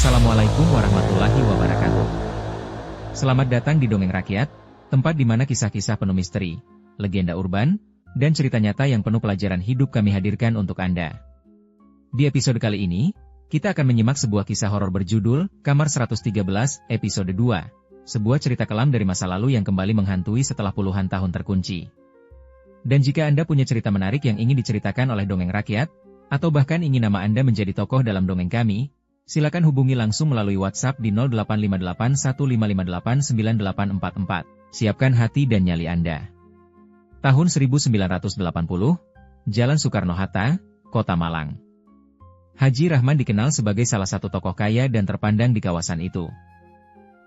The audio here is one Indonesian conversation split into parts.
Assalamualaikum warahmatullahi wabarakatuh. Selamat datang di Dongeng Rakyat, tempat di mana kisah-kisah penuh misteri, legenda urban, dan cerita nyata yang penuh pelajaran hidup kami hadirkan untuk Anda. Di episode kali ini, kita akan menyimak sebuah kisah horor berjudul Kamar 113, episode 2, sebuah cerita kelam dari masa lalu yang kembali menghantui setelah puluhan tahun terkunci. Dan jika Anda punya cerita menarik yang ingin diceritakan oleh Dongeng Rakyat, atau bahkan ingin nama Anda menjadi tokoh dalam dongeng kami, silakan hubungi langsung melalui WhatsApp di 085815589844. Siapkan hati dan nyali Anda. Tahun 1980, Jalan Soekarno-Hatta, Kota Malang. Haji Rahman dikenal sebagai salah satu tokoh kaya dan terpandang di kawasan itu.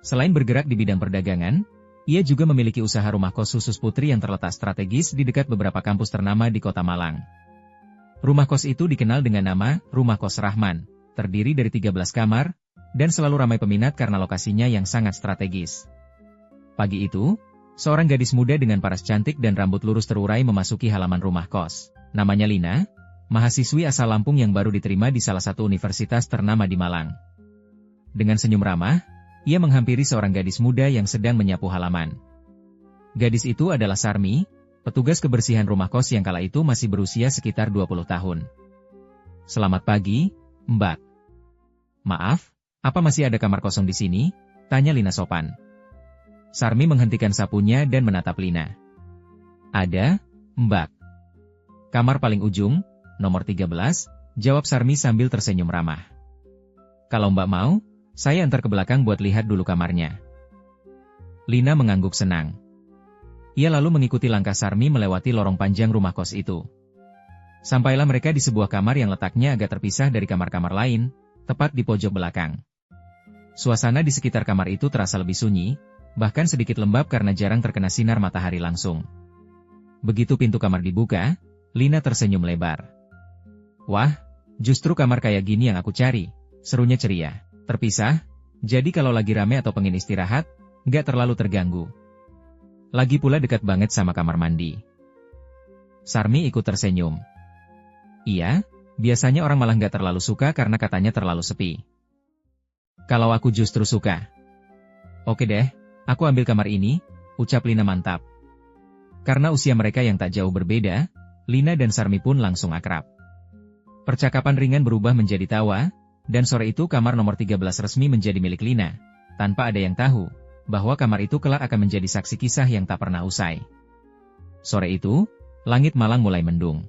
Selain bergerak di bidang perdagangan, ia juga memiliki usaha rumah kos khusus putri yang terletak strategis di dekat beberapa kampus ternama di Kota Malang. Rumah kos itu dikenal dengan nama Rumah Kos Rahman, terdiri dari 13 kamar, dan selalu ramai peminat karena lokasinya yang sangat strategis. Pagi itu, seorang gadis muda dengan paras cantik dan rambut lurus terurai memasuki halaman rumah kos. Namanya Lina, mahasiswi asal Lampung yang baru diterima di salah satu universitas ternama di Malang. Dengan senyum ramah, ia menghampiri seorang gadis muda yang sedang menyapu halaman. Gadis itu adalah Sarmi, petugas kebersihan rumah kos yang kala itu masih berusia sekitar 20 tahun. "Selamat pagi, Mbak." "Maaf, apa masih ada kamar kosong di sini?" tanya Lina sopan. Sarmi menghentikan sapunya dan menatap Lina. "Ada, Mbak. Kamar paling ujung, nomor 13, jawab Sarmi sambil tersenyum ramah. "Kalau Mbak mau, saya antar ke belakang buat lihat dulu kamarnya." Lina mengangguk senang. Ia lalu mengikuti langkah Sarmi melewati lorong panjang rumah kos itu. Sampailah mereka di sebuah kamar yang letaknya agak terpisah dari kamar-kamar lain, tepat di pojok belakang. Suasana di sekitar kamar itu terasa lebih sunyi, bahkan sedikit lembab karena jarang terkena sinar matahari langsung. Begitu pintu kamar dibuka, Lina tersenyum lebar. "Wah, justru kamar kayak gini yang aku cari," serunya ceria. "Terpisah, jadi kalau lagi rame atau pengen istirahat, nggak terlalu terganggu. Lagi pula dekat banget sama kamar mandi." Sarmi ikut tersenyum. "Iya, biasanya orang malah nggak terlalu suka karena katanya terlalu sepi. Kalau aku justru suka." "Oke deh, aku ambil kamar ini," ucap Lina mantap. Karena usia mereka yang tak jauh berbeda, Lina dan Sarmi pun langsung akrab. Percakapan ringan berubah menjadi tawa, dan sore itu kamar nomor 13 resmi menjadi milik Lina, tanpa ada yang tahu bahwa kamar itu kelak akan menjadi saksi kisah yang tak pernah usai. Sore itu, langit Malang mulai mendung.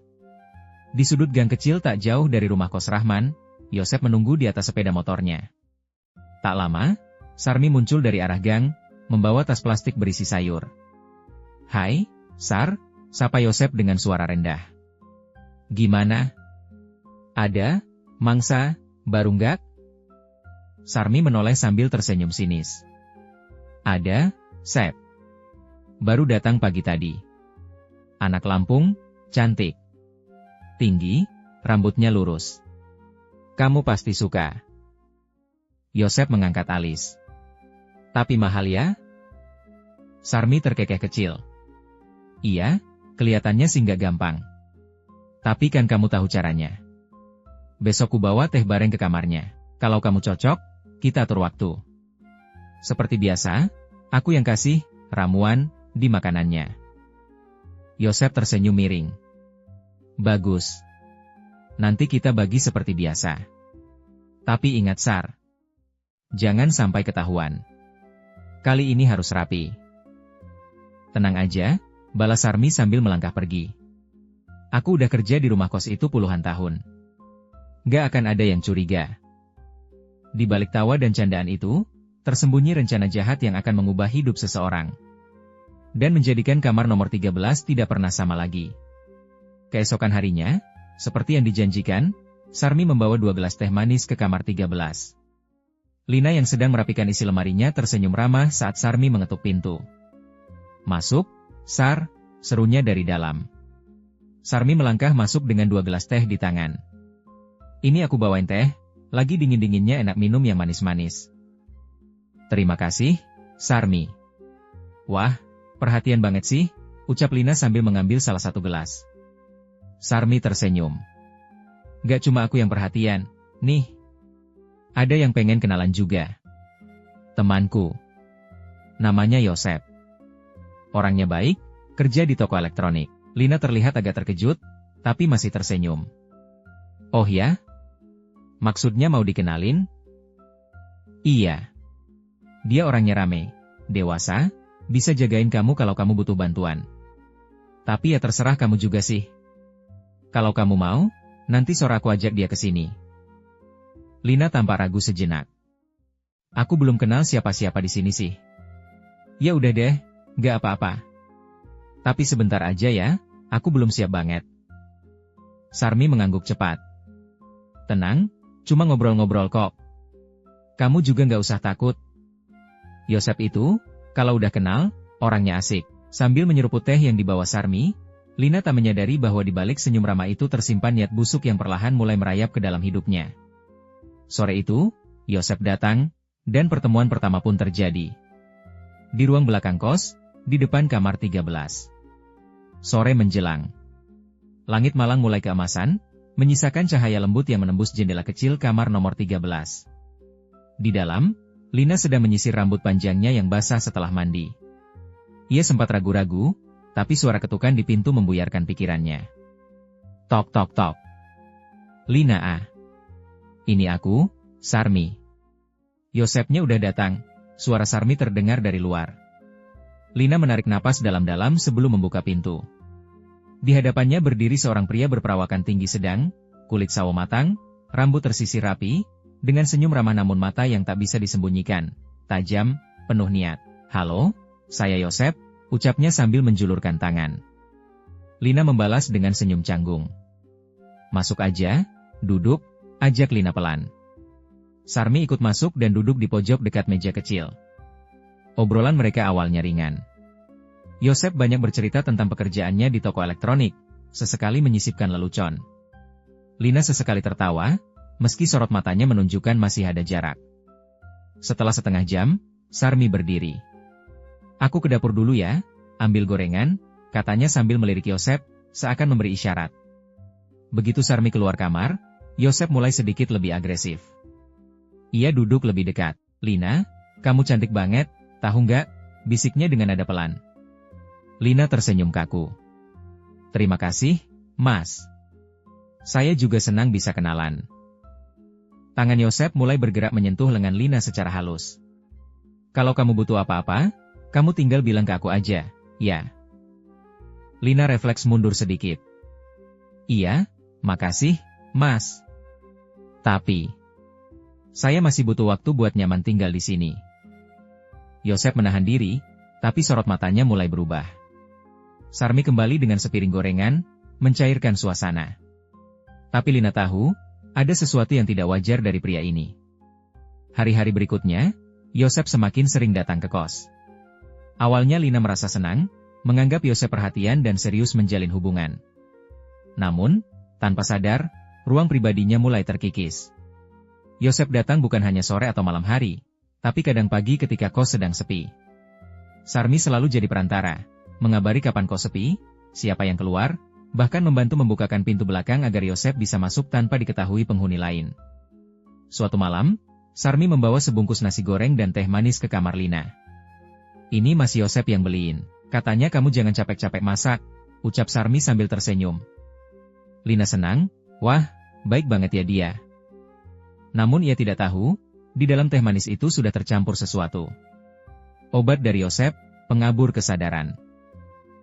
Di sudut gang kecil tak jauh dari rumah kos Rahman, Yosep menunggu di atas sepeda motornya. Tak lama, Sarmi muncul dari arah gang, membawa tas plastik berisi sayur. "Hai, Sar," sapa Yosep dengan suara rendah. "Gimana? Ada, mangsa, baru nggak?" Sarmi menoleh sambil tersenyum sinis. "Ada, Sep. Baru datang pagi tadi. Anak Lampung, cantik. Tinggi, rambutnya lurus. Kamu pasti suka." Yosep mengangkat alis. "Tapi mahal ya?" Sarmi terkekeh kecil. "Iya, kelihatannya sih nggak gampang. Tapi kan kamu tahu caranya. Besok ku bawa teh bareng ke kamarnya. Kalau kamu cocok, kita atur waktu. Seperti biasa, aku yang kasih ramuan di makanannya." Yosep tersenyum miring. "Bagus. Nanti kita bagi seperti biasa. Tapi ingat Sar, jangan sampai ketahuan. Kali ini harus rapi." "Tenang aja," balas Sarmi sambil melangkah pergi. "Aku udah kerja di rumah kos itu puluhan tahun. Gak akan ada yang curiga." Di balik tawa dan candaan itu, tersembunyi rencana jahat yang akan mengubah hidup seseorang. Dan menjadikan kamar nomor 13 tidak pernah sama lagi. Keesokan harinya, seperti yang dijanjikan, Sarmi membawa 2 gelas teh manis ke kamar 13. Lina yang sedang merapikan isi lemarinya tersenyum ramah saat Sarmi mengetuk pintu. "Masuk, Sar," serunya dari dalam. Sarmi melangkah masuk dengan 2 gelas teh di tangan. "Ini aku bawain teh, lagi dingin-dinginnya enak minum yang manis-manis." "Terima kasih, Sarmi." "Wah, perhatian banget sih," ucap Lina sambil mengambil salah satu gelas. Sarmi tersenyum. "Gak cuma aku yang perhatian, nih. Ada yang pengen kenalan juga. Temanku. Namanya Yosep. Orangnya baik, kerja di toko elektronik. Lina terlihat agak terkejut, tapi masih tersenyum. Oh ya? Maksudnya mau dikenalin? Iya. Dia orangnya rame, dewasa, bisa jagain kamu kalau kamu butuh bantuan. Tapi ya terserah kamu juga sih. Kalau kamu mau, nanti sore aku ajak dia ke sini. Lina tampak ragu sejenak. Aku belum kenal siapa-siapa di sini sih. Ya udah deh, gak apa-apa. Tapi sebentar aja ya, aku belum siap banget. Sarmi mengangguk cepat. Tenang, cuma ngobrol-ngobrol kok. Kamu juga gak usah takut. Yosep itu, kalau udah kenal, orangnya asik. Sambil menyeruput teh yang dibawa Sarmi, Lina tak menyadari bahwa di balik senyum ramah itu tersimpan niat busuk yang perlahan mulai merayap ke dalam hidupnya. Sore itu, Yosep datang, dan pertemuan pertama pun terjadi. Di ruang belakang kos, di depan kamar 13. Sore menjelang. Langit malang mulai keemasan, menyisakan cahaya lembut yang menembus jendela kecil kamar nomor 13. Di dalam, Lina sedang menyisir rambut panjangnya yang basah setelah mandi. Ia sempat ragu-ragu, tapi suara ketukan di pintu membuyarkan pikirannya. Tok tok tok. Lina ah. Ini aku, Sarmi. Yosepnya udah datang. Suara Sarmi terdengar dari luar. Lina menarik napas dalam-dalam sebelum membuka pintu. Di hadapannya berdiri seorang pria berperawakan tinggi sedang, kulit sawo matang, rambut tersisir rapi, dengan senyum ramah namun mata yang tak bisa disembunyikan, tajam, penuh niat. Halo, saya Yosep, ucapnya sambil menjulurkan tangan. Lina membalas dengan senyum canggung. Masuk aja, duduk, ajak Lina pelan. Sarmi ikut masuk dan duduk di pojok dekat meja kecil. Obrolan mereka awalnya ringan. Yosep banyak bercerita tentang pekerjaannya di toko elektronik, sesekali menyisipkan lelucon. Lina sesekali tertawa, meski sorot matanya menunjukkan masih ada jarak. Setelah setengah jam, Sarmi berdiri. Aku ke dapur dulu ya, ambil gorengan, katanya sambil melirik Yosep, seakan memberi isyarat. Begitu Sarmi keluar kamar, Yosep mulai sedikit lebih agresif. Ia duduk lebih dekat. Lina, kamu cantik banget, tahu nggak? Bisiknya dengan nada pelan. Lina tersenyum kaku. Terima kasih, Mas. Saya juga senang bisa kenalan. Tangan Yosep mulai bergerak menyentuh lengan Lina secara halus. Kalau kamu butuh apa-apa, kamu tinggal bilang ke aku aja, ya. Lina refleks mundur sedikit. Iya, makasih, Mas. Tapi saya masih butuh waktu buat nyaman tinggal di sini. Yosep menahan diri, tapi sorot matanya mulai berubah. Sarmi kembali dengan sepiring gorengan, mencairkan suasana. Tapi Lina tahu, ada sesuatu yang tidak wajar dari pria ini. Hari-hari berikutnya, Yosep semakin sering datang ke kos. Awalnya Lina merasa senang, menganggap Yosep perhatian dan serius menjalin hubungan. Namun, tanpa sadar, ruang pribadinya mulai terkikis. Yosep datang bukan hanya sore atau malam hari, tapi kadang pagi ketika kos sedang sepi. Sarmi selalu jadi perantara, mengabari kapan kos sepi, siapa yang keluar, bahkan membantu membukakan pintu belakang agar Yosep bisa masuk tanpa diketahui penghuni lain. Suatu malam, Sarmi membawa sebungkus nasi goreng dan teh manis ke kamar Lina. Ini Mas Yosep yang beliin, katanya kamu jangan capek-capek masak, ucap Sarmi sambil tersenyum. Lina senang, wah, baik banget ya dia. Namun ia tidak tahu, di dalam teh manis itu sudah tercampur sesuatu. Obat dari Yosep, pengabur kesadaran.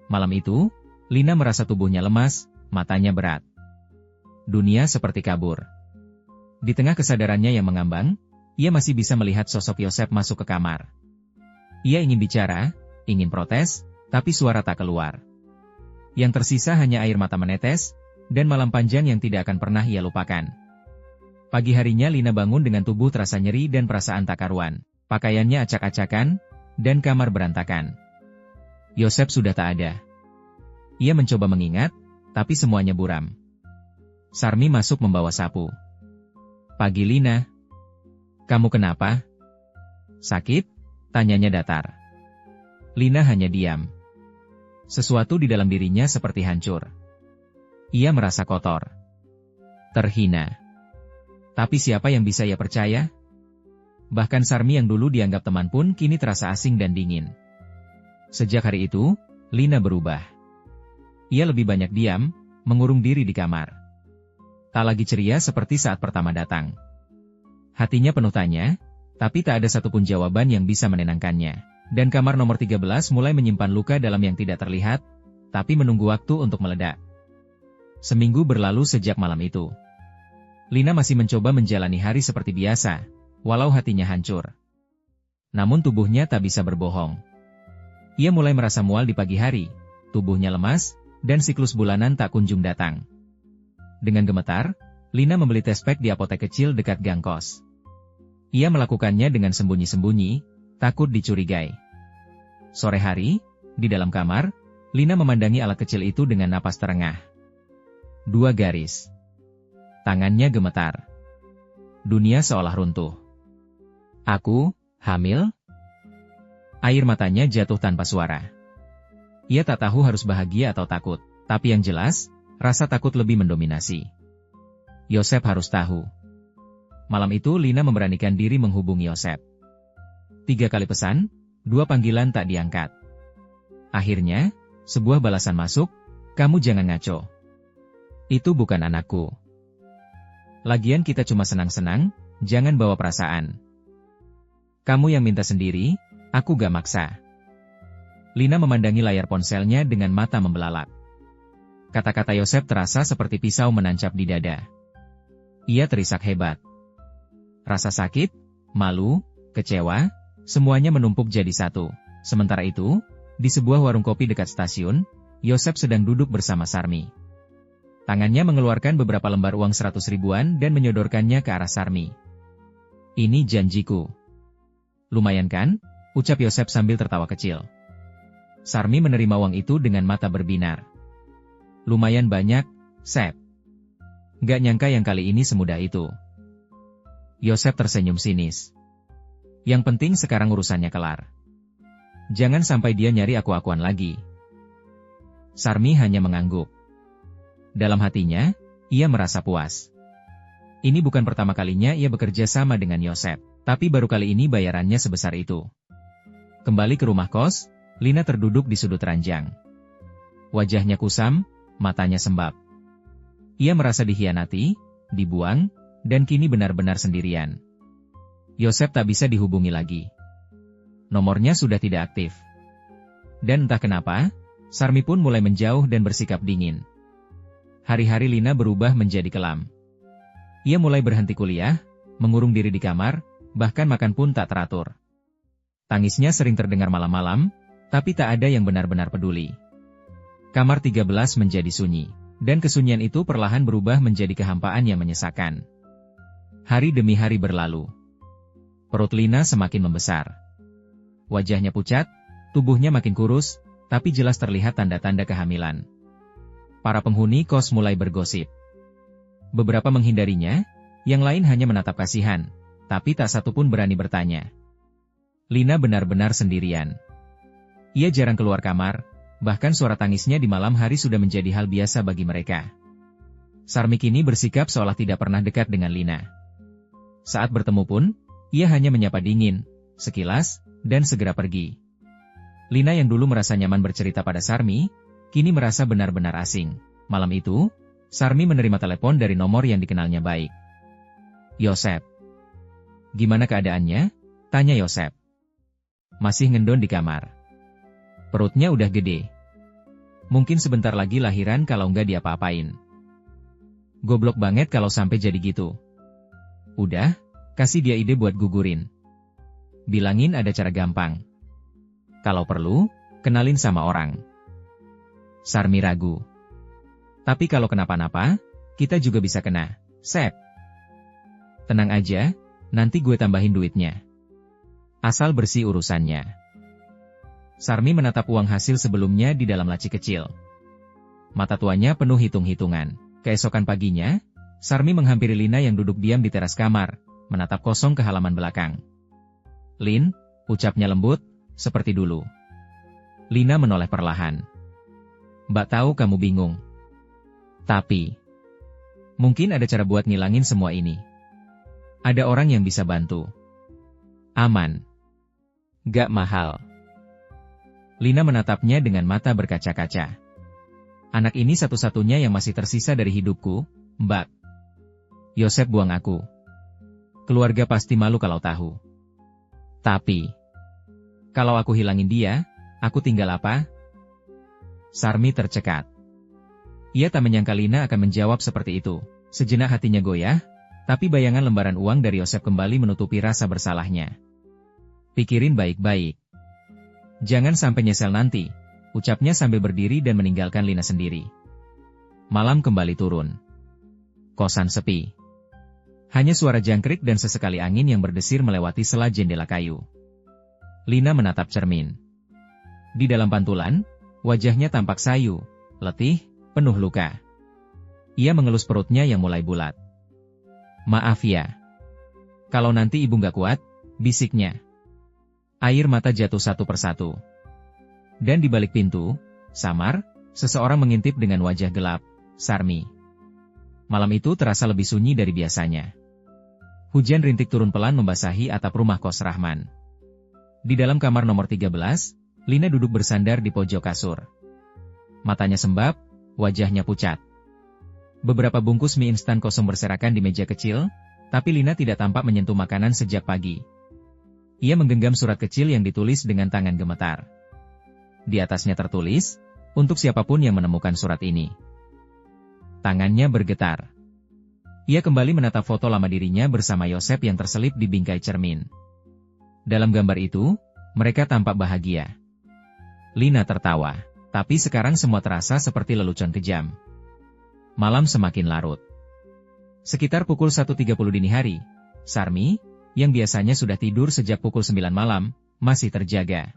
Malam itu, Lina merasa tubuhnya lemas, matanya berat. Dunia seperti kabur. Di tengah kesadarannya yang mengambang, ia masih bisa melihat sosok Yosep masuk ke kamar. Ia ingin bicara, ingin protes, tapi suara tak keluar. Yang tersisa hanya air mata menetes, dan malam panjang yang tidak akan pernah ia lupakan. Pagi harinya Lina bangun dengan tubuh terasa nyeri dan perasaan tak karuan. Pakaiannya acak-acakan, dan kamar berantakan. Yosep sudah tak ada. Ia mencoba mengingat, tapi semuanya buram. Sarmi masuk membawa sapu. Pagi Lina. Kamu kenapa? Sakit? Tanyanya datar. Lina hanya diam. Sesuatu di dalam dirinya seperti hancur. Ia merasa kotor. Terhina. Tapi siapa yang bisa ia percaya? Bahkan Sarmi yang dulu dianggap teman pun kini terasa asing dan dingin. Sejak hari itu, Lina berubah. Ia lebih banyak diam, mengurung diri di kamar. Tak lagi ceria seperti saat pertama datang. Hatinya penuh tanya, tapi tak ada satupun jawaban yang bisa menenangkannya. Dan kamar nomor 13 mulai menyimpan luka dalam yang tidak terlihat, tapi menunggu waktu untuk meledak. Seminggu berlalu sejak malam itu. Lina masih mencoba menjalani hari seperti biasa, walau hatinya hancur. Namun tubuhnya tak bisa berbohong. Ia mulai merasa mual di pagi hari, tubuhnya lemas, dan siklus bulanan tak kunjung datang. Dengan gemetar, Lina membeli tes pack di apotek kecil dekat gang kos. Ia melakukannya dengan sembunyi-sembunyi, takut dicurigai. Sore hari, di dalam kamar, Lina memandangi alat kecil itu dengan napas terengah. 2 garis. Tangannya gemetar. Dunia seolah runtuh. Aku, hamil? Air matanya jatuh tanpa suara. Ia tak tahu harus bahagia atau takut, tapi yang jelas, rasa takut lebih mendominasi. Yosep harus tahu. Malam itu Lina memberanikan diri menghubungi Yosep. 3 kali pesan, 2 panggilan tak diangkat. Akhirnya, sebuah balasan masuk, "Kamu jangan ngaco. Itu bukan anakku. Lagian kita cuma senang-senang, jangan bawa perasaan. Kamu yang minta sendiri, aku gak maksa." Lina memandangi layar ponselnya dengan mata membelalak. Kata-kata Yosep terasa seperti pisau menancap di dada. Ia terisak hebat. Rasa sakit, malu, kecewa, semuanya menumpuk jadi satu. Sementara itu, di sebuah warung kopi dekat stasiun, Yosep sedang duduk bersama Sarmi. Tangannya mengeluarkan beberapa lembar uang 100 ribuan dan menyodorkannya ke arah Sarmi. "Ini janjiku." "Lumayan kan?" ucap Yosep sambil tertawa kecil. Sarmi menerima uang itu dengan mata berbinar. "Lumayan banyak, Sep." "Gak nyangka yang kali ini semudah itu." Yosep tersenyum sinis. "Yang penting sekarang urusannya kelar. Jangan sampai dia nyari aku-akuan lagi." Sarmi hanya mengangguk. Dalam hatinya, ia merasa puas. Ini bukan pertama kalinya ia bekerja sama dengan Yosep, tapi baru kali ini bayarannya sebesar itu. Kembali ke rumah kos, Lina terduduk di sudut ranjang. Wajahnya kusam, matanya sembab. Ia merasa dikhianati, dibuang, dan kini benar-benar sendirian. Yosep tak bisa dihubungi lagi. Nomornya sudah tidak aktif. Dan entah kenapa, Sarmi pun mulai menjauh dan bersikap dingin. Hari-hari Lina berubah menjadi kelam. Ia mulai berhenti kuliah, mengurung diri di kamar, bahkan makan pun tak teratur. Tangisnya sering terdengar malam-malam, tapi tak ada yang benar-benar peduli. Kamar 13 menjadi sunyi, dan kesunyian itu perlahan berubah menjadi kehampaan yang menyesakan. Hari demi hari berlalu. Perut Lina semakin membesar. Wajahnya pucat, tubuhnya makin kurus, tapi jelas terlihat tanda-tanda kehamilan. Para penghuni kos mulai bergosip. Beberapa menghindarinya, yang lain hanya menatap kasihan, tapi tak satu pun berani bertanya. Lina benar-benar sendirian. Ia jarang keluar kamar, bahkan suara tangisnya di malam hari sudah menjadi hal biasa bagi mereka. Sarmi kini bersikap seolah tidak pernah dekat dengan Lina. Saat bertemu pun, ia hanya menyapa dingin, sekilas, dan segera pergi. Lina yang dulu merasa nyaman bercerita pada Sarmi, kini merasa benar-benar asing. Malam itu, Sarmi menerima telepon dari nomor yang dikenalnya baik. "Yosep." "Gimana keadaannya?" tanya Yosep. "Masih ngendon di kamar. Perutnya udah gede. Mungkin sebentar lagi lahiran kalau nggak diapa-apain. Goblok banget kalau sampai jadi gitu. Udah, kasih dia ide buat gugurin. Bilangin ada cara gampang. Kalau perlu, kenalin sama orang." Sarmi ragu. "Tapi kalau kenapa-napa, kita juga bisa kena, Sep." "Tenang aja, nanti gue tambahin duitnya. Asal bersih urusannya." Sarmi menatap uang hasil sebelumnya di dalam laci kecil. Mata tuanya penuh hitung-hitungan. Keesokan paginya, Sarmi menghampiri Lina yang duduk diam di teras kamar, menatap kosong ke halaman belakang. "Lin," ucapnya lembut, seperti dulu. Lina menoleh perlahan. "Mbak tahu kamu bingung. Tapi, mungkin ada cara buat ngilangin semua ini. Ada orang yang bisa bantu." Aman. Gak mahal. Lina menatapnya dengan mata berkaca-kaca. Anak ini satu-satunya yang masih tersisa dari hidupku, Mbak. Yosep buang aku. Keluarga pasti malu kalau tahu. Tapi, kalau aku hilangin dia, aku tinggal apa? Sarmi tercekat. Ia tak menyangka Lina akan menjawab seperti itu. Sejenak hatinya goyah, tapi bayangan lembaran uang dari Yosep kembali menutupi rasa bersalahnya. Pikirin baik-baik. Jangan sampai nyesel nanti, ucapnya sambil berdiri dan meninggalkan Lina sendiri. Malam kembali turun. Kosan sepi. Hanya suara jangkrik dan sesekali angin yang berdesir melewati sela jendela kayu. Lina menatap cermin. Di dalam pantulan, wajahnya tampak sayu, letih, penuh luka. Ia mengelus perutnya yang mulai bulat. Maaf ya. Kalau nanti ibu nggak kuat, bisiknya. Air mata jatuh satu persatu. Dan di balik pintu, samar, seseorang mengintip dengan wajah gelap, Sarmi. Malam itu terasa lebih sunyi dari biasanya. Hujan rintik turun pelan membasahi atap rumah kos Rahman. Di dalam kamar nomor 13, Lina duduk bersandar di pojok kasur. Matanya sembab, wajahnya pucat. Beberapa bungkus mie instan kosong berserakan di meja kecil, tapi Lina tidak tampak menyentuh makanan sejak pagi. Ia menggenggam surat kecil yang ditulis dengan tangan gemetar. Di atasnya tertulis, untuk siapapun yang menemukan surat ini. Tangannya bergetar. Ia kembali menatap foto lama dirinya bersama Yosep yang terselip di bingkai cermin. Dalam gambar itu, mereka tampak bahagia. Lina tertawa, tapi sekarang semua terasa seperti lelucon kejam. Malam semakin larut. Sekitar pukul 1.30 dini hari, Sarmi, yang biasanya sudah tidur sejak pukul 9 malam, masih terjaga.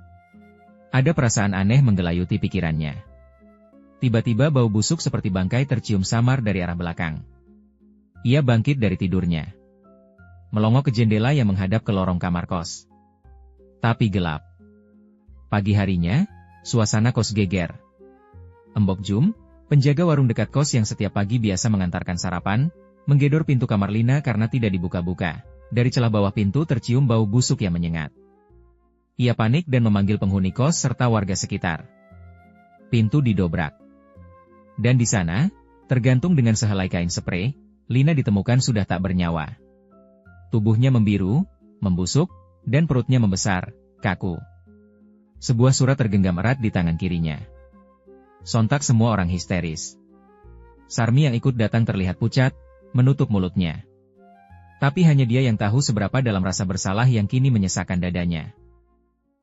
Ada perasaan aneh menggelayuti pikirannya. Tiba-tiba bau busuk seperti bangkai tercium samar dari arah belakang. Ia bangkit dari tidurnya. Melongok ke jendela yang menghadap ke lorong kamar kos. Tapi gelap. Pagi harinya, suasana kos geger. Embok Jum, penjaga warung dekat kos yang setiap pagi biasa mengantarkan sarapan, menggedor pintu kamar Lina karena tidak dibuka-buka. Dari celah bawah pintu tercium bau busuk yang menyengat. Ia panik dan memanggil penghuni kos serta warga sekitar. Pintu didobrak. Dan di sana, tergantung dengan sehelai kain sprei, Lina ditemukan sudah tak bernyawa. Tubuhnya membiru, membusuk, dan perutnya membesar, kaku. Sebuah surat tergenggam erat di tangan kirinya. Sontak semua orang histeris. Sarmi yang ikut datang terlihat pucat, menutup mulutnya. Tapi hanya dia yang tahu seberapa dalam rasa bersalah yang kini menyesakkan dadanya.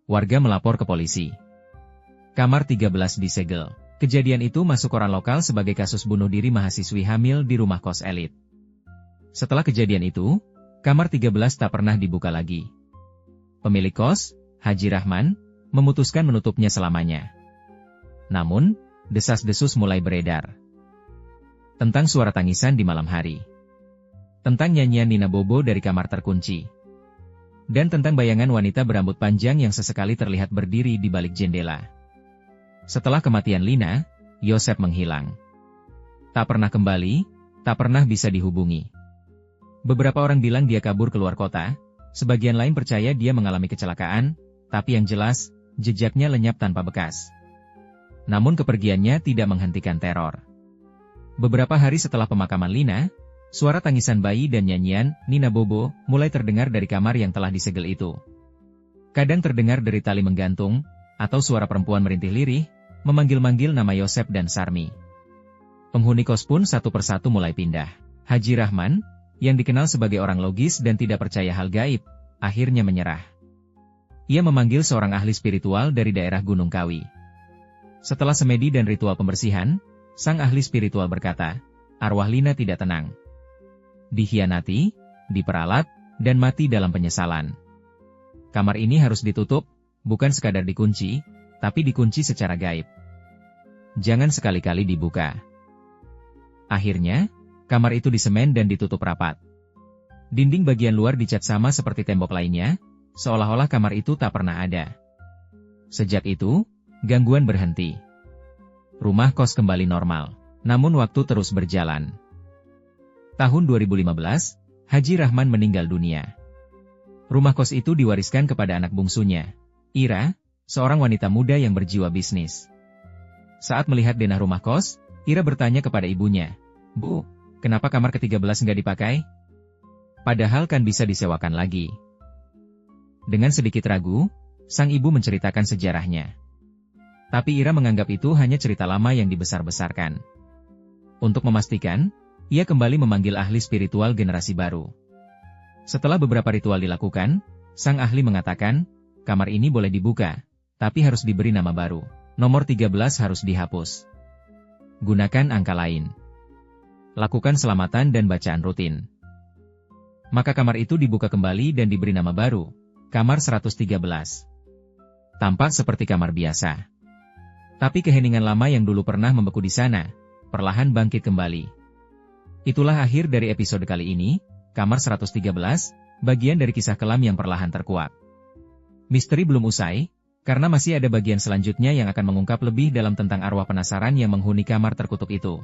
Warga melapor ke polisi. Kamar 13 disegel. Kejadian itu masuk koran lokal sebagai kasus bunuh diri mahasiswi hamil di rumah kos elit. Setelah kejadian itu, kamar 13 tak pernah dibuka lagi. Pemilik kos, Haji Rahman, memutuskan menutupnya selamanya. Namun, desas-desus mulai beredar. Tentang suara tangisan di malam hari. Tentang nyanyian Nina Bobo dari kamar terkunci. Dan tentang bayangan wanita berambut panjang yang sesekali terlihat berdiri di balik jendela. Setelah kematian Lina, Yosep menghilang. Tak pernah kembali, tak pernah bisa dihubungi. Beberapa orang bilang dia kabur keluar kota, sebagian lain percaya dia mengalami kecelakaan, tapi yang jelas, jejaknya lenyap tanpa bekas. Namun kepergiannya tidak menghentikan teror. Beberapa hari setelah pemakaman Lina, suara tangisan bayi dan nyanyian Nina Bobo mulai terdengar dari kamar yang telah disegel itu. Kadang terdengar dari tali menggantung, atau suara perempuan merintih lirih, memanggil-manggil nama Yosep dan Sarmi. Penghuni kos pun satu persatu mulai pindah. Haji Rahman, yang dikenal sebagai orang logis dan tidak percaya hal gaib, akhirnya menyerah. Ia memanggil seorang ahli spiritual dari daerah Gunung Kawi. Setelah semedi dan ritual pembersihan, sang ahli spiritual berkata, arwah Lina tidak tenang. Dikhianati, diperalat, dan mati dalam penyesalan. Kamar ini harus ditutup, bukan sekadar dikunci, tapi dikunci secara gaib. Jangan sekali-kali dibuka. Akhirnya, kamar itu disemen dan ditutup rapat. Dinding bagian luar dicat sama seperti tembok lainnya, seolah-olah kamar itu tak pernah ada. Sejak itu, gangguan berhenti. Rumah kos kembali normal, namun waktu terus berjalan. Tahun 2015, Haji Rahman meninggal dunia. Rumah kos itu diwariskan kepada anak bungsunya, Ira, seorang wanita muda yang berjiwa bisnis. Saat melihat denah rumah kos, Ira bertanya kepada ibunya, "Bu, kenapa kamar ke-13 nggak dipakai? Padahal kan bisa disewakan lagi." Dengan sedikit ragu, sang ibu menceritakan sejarahnya. Tapi Ira menganggap itu hanya cerita lama yang dibesar-besarkan. Untuk memastikan, ia kembali memanggil ahli spiritual generasi baru. Setelah beberapa ritual dilakukan, sang ahli mengatakan, kamar ini boleh dibuka, tapi harus diberi nama baru. Nomor 13 harus dihapus. Gunakan angka lain. Lakukan selamatan dan bacaan rutin. Maka kamar itu dibuka kembali dan diberi nama baru, kamar 113. Tampak seperti kamar biasa. Tapi keheningan lama yang dulu pernah membeku di sana, perlahan bangkit kembali. Itulah akhir dari episode kali ini, kamar 113, bagian dari kisah kelam yang perlahan terkuak. Misteri belum usai, karena masih ada bagian selanjutnya yang akan mengungkap lebih dalam tentang arwah penasaran yang menghuni kamar terkutuk itu.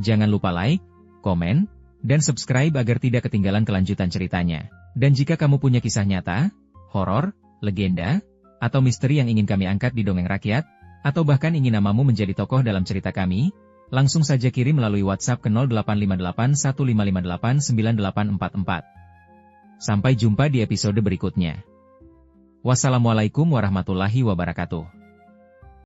Jangan lupa like, komen, dan subscribe agar tidak ketinggalan kelanjutan ceritanya. Dan jika kamu punya kisah nyata, horor, legenda, atau misteri yang ingin kami angkat di Dongeng Rakyat, atau bahkan ingin namamu menjadi tokoh dalam cerita kami, langsung saja kirim melalui WhatsApp ke 085815589844. Sampai jumpa di episode berikutnya. Wassalamualaikum warahmatullahi wabarakatuh.